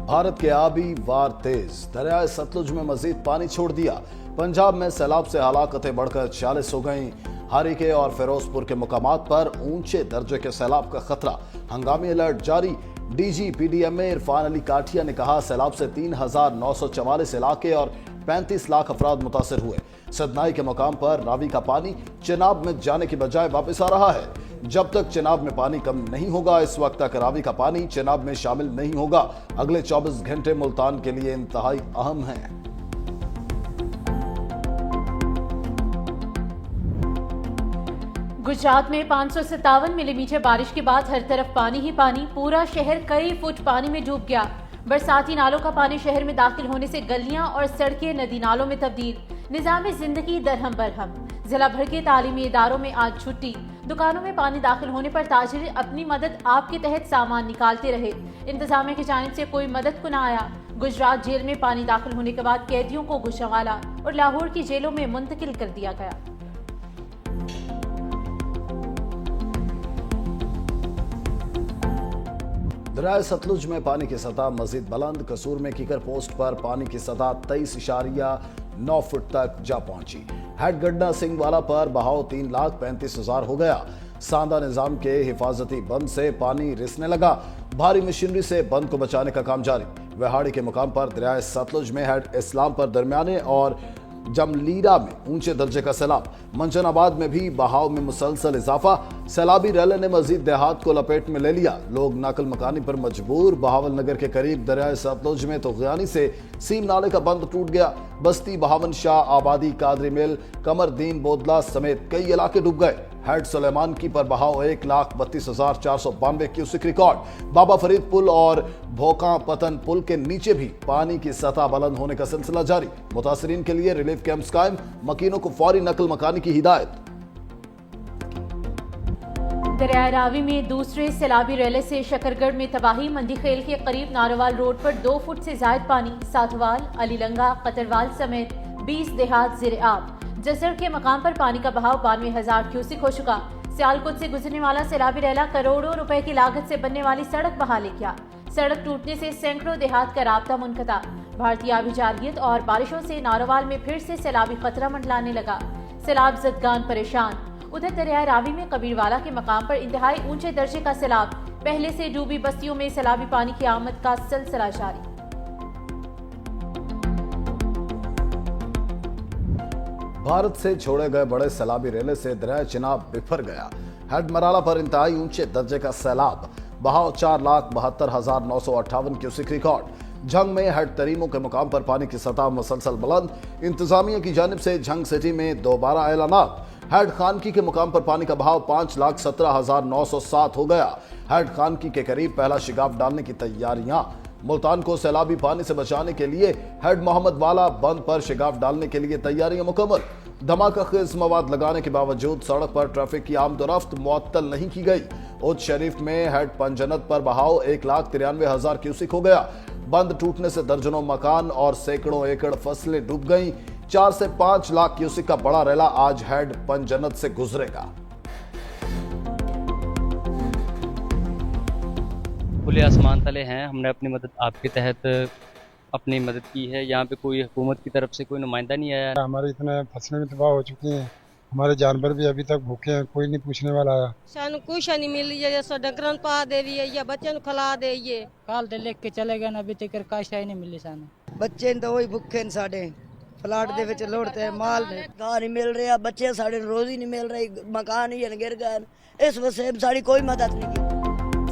भारत के आबी वार तेज, दरियाए सतलुज में मजीद पानी छोड़ दिया। पंजाब में सैलाब से हलाकतें बढ़कर 40 हो गईं। हरीके और फिरोजपुर के मुकामात पर ऊंचे दर्जे के सैलाब का खतरा, हंगामी अलर्ट जारी। डीजी पीडीएमए इरफान अली काठिया ने कहा, सैलाब से 3,944 इलाके और 35 लाख अफराद मुतासर हुए। सदनाई के मुकाम पर रावी का पानी चिनाब में जाने की बजाय वापस आ रहा है। जब तक चिनाब में पानी कम नहीं होगा, इस वक्त तक रावी का पानी चिनाब में शामिल नहीं होगा। अगले 24 घंटे मुल्तान के लिए इंतहाई अहम हैं। गुजरात में 557 मिलीमीटर बारिश के बाद हर तरफ पानी ही पानी, पूरा शहर कई फुट पानी में डूब गया। बरसाती नालों का पानी शहर में दाखिल होने से गलियां और सड़कें नदी नालों में तब्दील, निजाम जिंदगी दरहम बरहम। जिला भर के तालीमी इदारों में आज छुट्टी। दुकानों में पानी दाखिल होने पर ताजिर अपनी मदद आप के तहत सामान निकालते रहे। इंतजामिया की जानिब से कोई मदद को न आया। गुजरात जेल में पानी दाखिल होने के बाद कैदियों को गुजरावाला और लाहौर की जेलों में मुंतकिल कर दिया गया। दरियाए सतलुज में पानी की सतह मजीद बुलंद। कसूर में कीकर पोस्ट पर पानी की सतह 23.9 फुट तक जा पहुंची। हेड गड्ढा सिंह वाला पर बहाव 3,35,000 हो गया। सांदा निजाम के हिफाजती बंद से पानी रिसने लगा। भारी मशीनरी से बंद को बचाने का काम जारी। वहाड़ी के मुकाम पर दरियाए सतलुज में हेड इस्लाम पर दरमियाने और जमलीरा में ऊंचे दर्जे का सैलाब। मंजनाबाद में भी बहाव में मुसलसल इजाफा। सैलाबी रैले ने मजीद देहात को लपेट में ले लिया। लोग नाकल मकानी पर मजबूर। बहावल नगर के करीब दरियाए सतलुज में तोगयानी से सीम नाले का बंद टूट गया। बस्ती, बहावन शाह, आबादी, कादरी मिल, कमरदीन, बोदला समेत कई इलाके डूब गए। हेड सुलेमान की पर बहाव 1,32,492 क्यूसिक रिकॉर्ड। बाबा फरीद पुल और भोका पतन पुल के नीचे भी पानी की सतह बुलंद होने का सिलसिला जारी। मुतासरीन के लिए रिलीफ कैंप्स कायम, मकीनों को फौरी नकल मकानी की हिदायत। दरिया रावी में दूसरे सैलाबी रेले से शकरगढ़ में तबाही। मंडी खेल के करीब नारोवाल रोड पर 2 फुट से जायद पानी। साधवाल, अलीलंगा, कतरवाल समेत 20 देहात ज़ेरे आब। जसर के मकाम पर पानी का बहाव 92,000 क्यूसिक हो चुका। सियालकोट से गुजरने वाला सैलाबी रेला करोड़ों रुपए की लागत से बनने वाली सड़क बहा ले गया। सड़क टूटने से सैकड़ों देहात का राब्ता मुनक़ता। भारतीय आबी जारहियत और बारिशों से नारोवाल में फिर से सैलाबी खतरा मंडलाने लगा। सैलाब ज़दगान परेशान। उधर दरिया रावी में कबीरवाला के मकाम पर इंतहाई ऊंचे दर्जे का सैलाब। पहले से डूबी बस्तियों में सैलाबी पानी की आमद का सिलसिला जारी। भारत से छोड़े गए बड़े सैलाबी रेले से दरिया चिनाब बिफर गया। हेड मराला पर इंतहाई ऊंचे दर्जे का सैलाब। बहाव 4,72,958 क्यूसिक रिकॉर्ड। झंग में हेड तरीमों के मुकाम पर पानी की सतह मुसलसल बुलंद। इंतजामिया की जानिब से झंग सिटी में दोबारा ऐलानात। हेड खानकी के मुकाम पर पानी का बहाव 5,17,907 हो गया। हेड खानकी के करीब पहला शिगाफ डालने की तैयारियां। मुल्तान को सैलाबी पानी से बचाने के लिए हेड मोहम्मद वाला बंद पर शिगाफ डालने के लिए तैयारियां मुकम्मल। धमाका खेज मवाद लगाने के बावजूद सड़क पर ट्रैफिक की आमदोरफ्त मुअत्तल नहीं की गई। उच्च शरीफ में हेड पंजनत पर बहाव 1,93,000 क्यूसिक हो गया। बंद टूटने से दर्जनों मकान और सैकड़ों एकड़ फसलें डूब गईं। 4 से 5 लाख क्यूसिक का बड़ा रेला आज हेड पंजनत से गुजरेगा। खुले आसमान तले हैं। हमने अपनी मदद आपके तहत अपनी मदद की है। यहाँ पे कोई हुकूमत की तरफ से कोई नुमाइंदा नहीं आया। हमारे इतने फसलें भी तबाह हो चुकी हैं। हमारे जानवर भी अभी तक भूखे हैं, कोई नहीं पूछने वाला आया। सानू कुछ नहीं मिल रही है, सो डंगरन पा दे रही है या बच्चों को खिला दे ये। काल दे लेके चले गए, अभी तक काशा ही नहीं मिली सानू। बच्चे तो वही भुखे ने साडे प्लाट दे विच लोड़ते हैं माल ने गा नहीं मिल रहा। बच्चे साडे रोजी नहीं मिल रही, मकान ही गिर गए। इस वजह साड़ी कोई मदद नहीं की।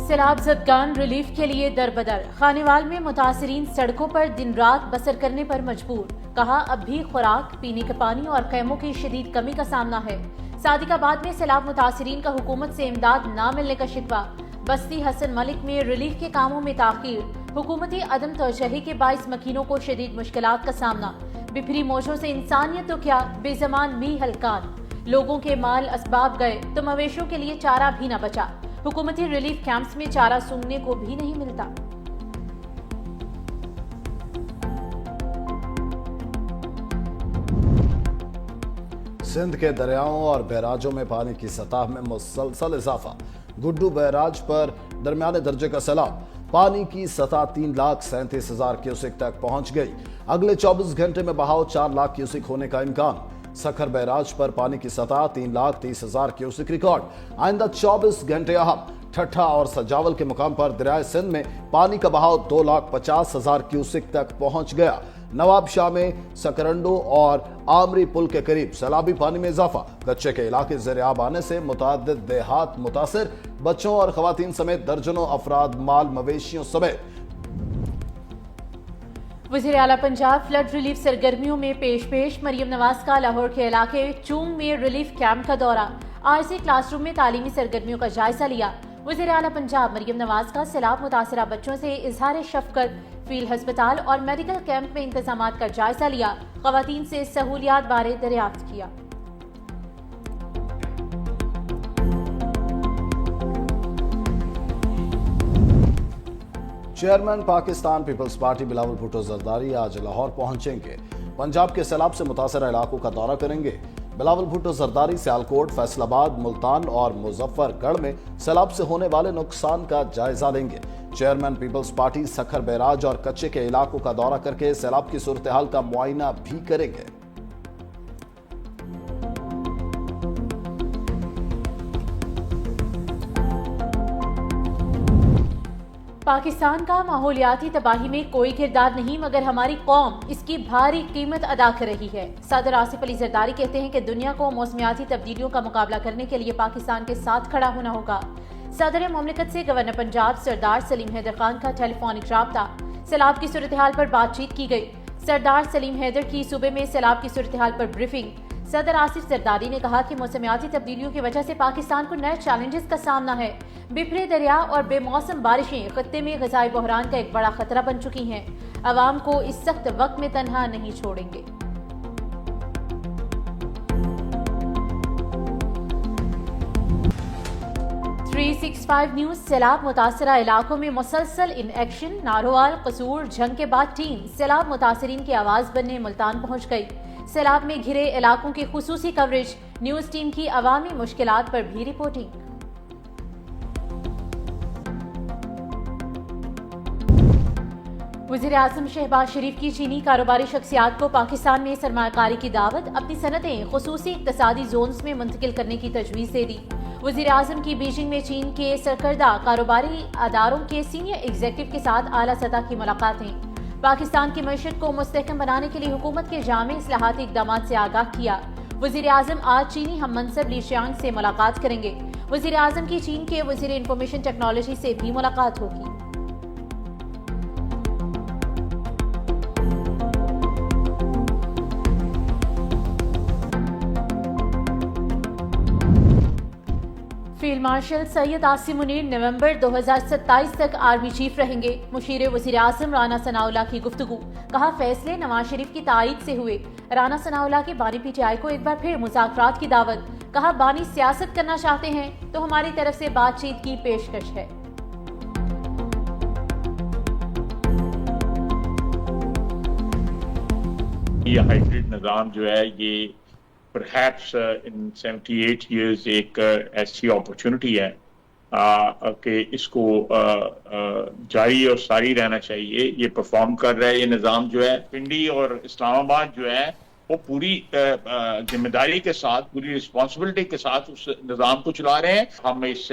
सैलाब ज़दगान रिलीफ के लिए दरबदर। खानेवाल में मुतासरीन सड़कों पर दिन रात बसर करने पर मजबूर। कहा, अब भी खुराक, पीने के पानी और खैमों की शदीद कमी का सामना है। सादिकाबाद में सैलाब मुतासरीन का हुकूमत से इमदाद न मिलने का शिकवा। बस्ती हसन मलिक में रिलीफ के कामों में ताखीर। हुकूमती अदम तवज्जुही के बाइस मकीनों को शदीद मुश्किलात का सामना। बिफरी मौजों से इंसानियत तो क्या, बेजमान मी हलकान। लोगों के माल असबाब गए तो मवेशियों के लिए चारा भी न बचा। हुकूमती रिलीफ कैंप्स में चारा सूंघने को भी नहीं मिलता। सिंध के दरियाओं और बैराजों में पानी की सतह में मुसलसल इजाफा। गुड्डू बैराज पर दरमियाने दर्जे का सैलाब। पानी की सतह 3,37,000 क्यूसेक तक पहुंच गई। अगले 24 घंटे में बहाव 4 लाख क्यूसेक होने का इम्कान। सखर बैराज पर पानी की सतह 3,30,000 क्यूसेक रिकॉर्ड। आइंदा 24 घंटे अहम। ठट्ठा और सजावल के मुकाम पर दरियाए सिंध में पानी का बहाव 2,50,000 क्यूसेक तक पहुंच गया। नवाब शाह में सकरंडो और आमरी पुल के करीब सैलाबी पानी में इजाफा। कच्चे के इलाके ज़ेर-ए-आब आने से मुतअद्दिद देहात मुतासिर। बच्चों और खवातीन समेत दर्जनों अफराद माल मवेशियों समेत। वज़ीर आला पंजाब फ्लड रिलीफ सरगर्मियों में पेश मरियम नवाज का लाहौर के इलाके चूंग में रिलीफ कैंप का दौरा। आज से क्लासरूम में तालीमी सरगर्मियों का जायजा लिया। वज़ीर आला पंजाब मरियम नवाज का सैलाब मुतासरा बच्चों से इजहार शफकत, फील्ड अस्पताल और मेडिकल कैंप में इंतजामात का जायजा लिया। खवातीन से सहूलियात बारे दरियाफ्त किया। चेयरमैन पाकिस्तान पीपल्स पार्टी बिलावल भुट्टो जरदारी आज लाहौर पहुंचेंगे। पंजाब के सैलाब से मुतासरा इलाकों का दौरा करेंगे। बिलावल भुट्टो जरदारी सियालकोट, फैसलाबाद, मुल्तान और मुजफ्फरगढ़ में सैलाब से होने वाले नुकसान का जायजा लेंगे। चेयरमैन पीपल्स पार्टी सखर बैराज और कच्चे के इलाकों का दौरा करके सैलाब की सूरत हाल का मुआयना भी करेंगे। पाकिस्तान का माहौलियाती तबाही में कोई किरदार नहीं, मगर हमारी कौम इसकी भारी कीमत अदा कर रही है। सदर आसिफ अली जरदारी कहते हैं कि दुनिया को मौसमियाती तब्दीलियों का मुकाबला करने के लिए पाकिस्तान के साथ खड़ा होना होगा। सदर मुमलिकत से गवर्नर पंजाब सरदार सलीम हैदर खान का टेलीफोनिक राब्ता। सैलाब की सूरत हाल पर बातचीत की गई। सरदार सलीम हैदर की सूबे में सैलाब की सूरत हाल पर ब्रीफिंग। सदर आसिफ जरदारी ने कहा कि मौसमियाती तब्दीलियों की वजह से पाकिस्तान को नए चैलेंजेस का सामना है। बिखरे दरिया और बेमौसम बारिशें खत्ते में ग़िज़ाई बहरान का एक बड़ा खतरा बन चुकी हैं। अवाम को इस सख्त वक्त में तन्हा नहीं छोड़ेंगे। न्यूज़ सैलाब मुतासरा इलाकों में मुसलसल इन एक्शन। नारोवाल, कसूर, जंग के बाद टीम सैलाब मुतासरीन की आवाज बनने मुल्तान पहुंच गई। सैलाब में घिरे इलाकों की खुसूसी कवरेज। न्यूज टीम की अवामी मुश्किलात पर भी रिपोर्टिंग। वज़ीर आज़म शहबाज शरीफ की चीनी कारोबारी शख्सियात को पाकिस्तान में सरमायाकारी की दावत। अपनी सनतें खुसूसी इक्तसादी जोन्स में मुंतकिल करने की तजवीज़ दे दी। वज़ीर आज़म की बीजिंग में चीन के सरकर्दा कारोबारी अदारों के सीनियर एग्जीक्यूटिव के साथ आला सतह की मुलाकातें। पाकिस्तान की मईशत को मुस्तहकम बनाने के लिए हुकूमत के जामे इस्लाहाती इक़दामात से आगाह किया। वज़ीर आज़म आज चीनी हम मनसब ली शियांग से मुलाकात करेंगे। वज़ीर आज़म की चीन के वज़ीर इंफॉर्मेशन टेक्नोलॉजी से भी मुलाकात होगी। फील्ड मार्शल सैयद आसिम मुनीर नवंबर 2027 तक आर्मी चीफ रहेंगे। मुशीर वज़ीर आज़म राना सनाउल्लाह की गुफ्तगू। कहा फैसले नवाज शरीफ की तायीद से हुए। राना सनाउल्लाह की बानी पीटीआई को एक बार फिर मुज़ाकरात की दावत। कहा बानी सियासत करना चाहते हैं तो हमारी तरफ से बातचीत की पेशकश है। ये हाइब्रिड निज़ाम जो है ये परहैप्स इन 78 years एक ऐसी अपॉर्चुनिटी है कि इसको जारी और सारी रहना चाहिए। ये परफॉर्म कर रहा है ये निज़ाम जो है। पिंडी और इस्लामाबाद जो है वो पूरी जिम्मेदारी के साथ, पूरी रिस्पॉन्सिबिलिटी के साथ उस निज़ाम को चला रहे हैं। हम इस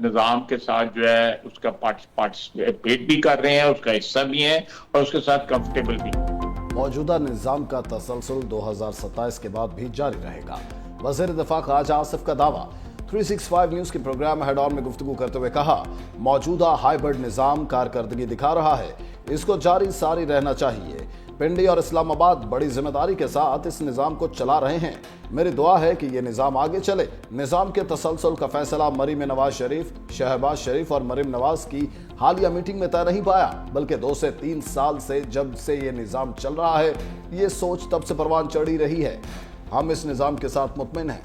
निज़ाम के साथ जो है उसका पार्टिसिपेट भी कर रहे हैं, उसका हिस्सा भी है और उसके साथ कंफर्टेबल भी। मौजूदा निज़ाम का तसलसल 2027 के बाद भी जारी रहेगा। वज़ीर दिफा ख़ाजा आसिफ का दावा। 365 न्यूज़ के प्रोग्राम हेड ऑन में गुफ्तगू करते हुए कहा मौजूदा हाइब्रिड निज़ाम कारकर्दगी दिखा रहा है, इसको जारी सारी रहना चाहिए। पिंडी और इस्लामाबाद बड़ी जिम्मेदारी के साथ इस निज़ाम को चला रहे हैं। मेरी दुआ है कि ये निज़ाम आगे चले। निज़ाम के तसलसल का फैसला मरी में नवाज शरीफ, शहबाज शरीफ और मरीम नवाज की हालिया मीटिंग में तय नहीं पाया, बल्कि 2 से 3 साल से जब से ये निज़ाम चल रहा है, ये सोच तब से परवान चढ़ी रही है। हम इस निज़ाम के साथ मुतमिन हैं।